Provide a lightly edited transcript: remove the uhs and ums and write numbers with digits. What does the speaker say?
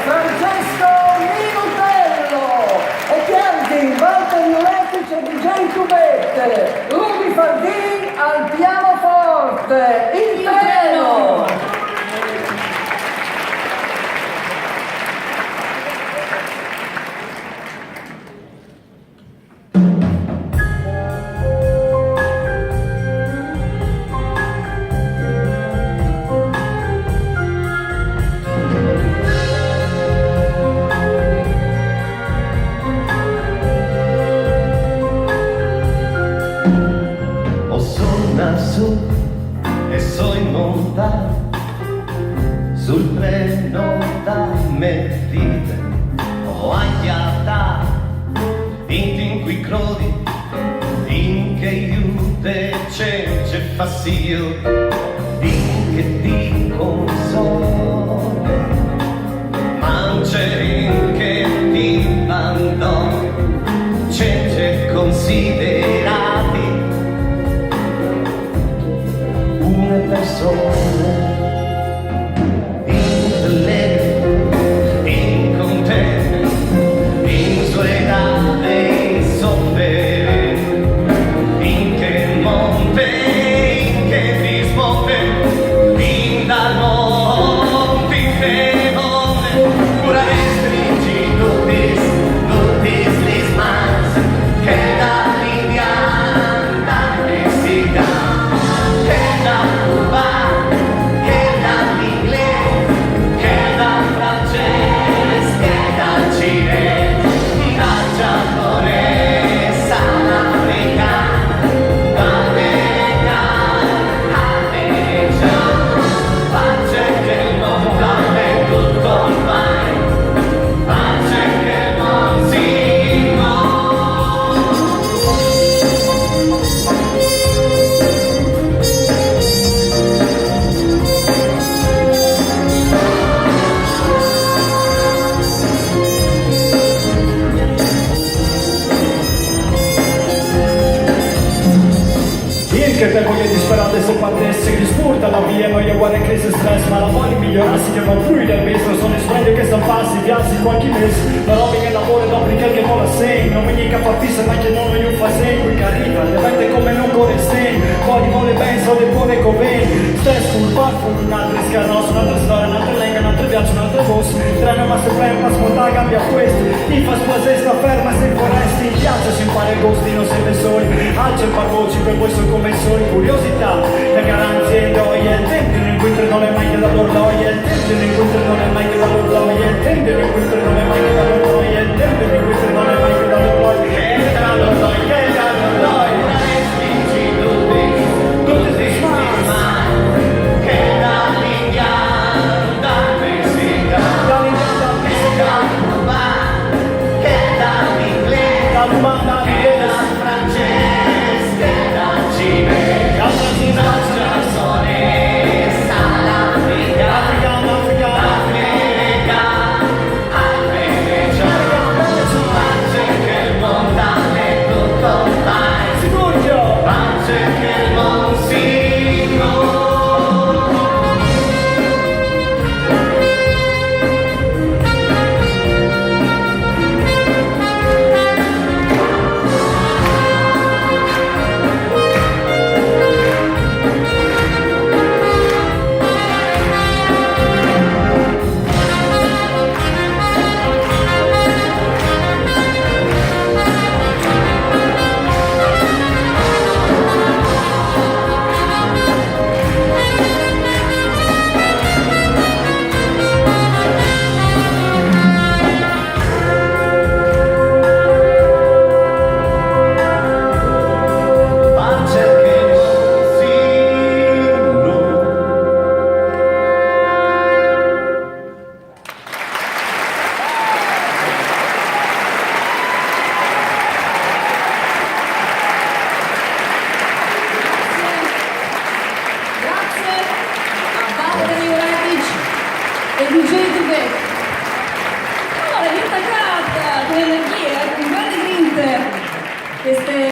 Francesco Minutello, e Chianti, Walter Ioletic e DJ Tubette, Rudy Fardini al pianoforte, il treno! Su e so in monta sul treno da Mertide o agliata in cui crodi in che aiute c'è fastidio in che ti console mangia in che ti mandò c'è considerati persone intelletto, incontente, in soledad e in soffere, in che monte, in che risponde, in dal monte fenomene, pura restringi tutti les mans, che da l'indiana e si dà. Che per voi disperate se partesse che spurta la via non è uguale crisi e stress ma la vuole migliorarsi che va fluida il business sono splendidi che stamparsi viarsi qualche mese la roba che lavora dopo che non la segno non mi dica fa fissa ma che non io fa segno che arriva le vende come non corre segno poi vuole ben so le buone conveni stress sul parco un'altra scarnosa un'altra storia un'altra lenga un'altra viaggio un'altra voce treno ma se frena ma smonta cambia questo ti fa spasare sta ferma se vorresti in piazza si impara il gusto non siete soli alza il parvoci per voi sono come curiosità, la garanzia e gioia, il tempo non incontro non è mai che la loro gioia, il tempo non incontro non è mai che la loro gioia, il tempo non incontro non è mai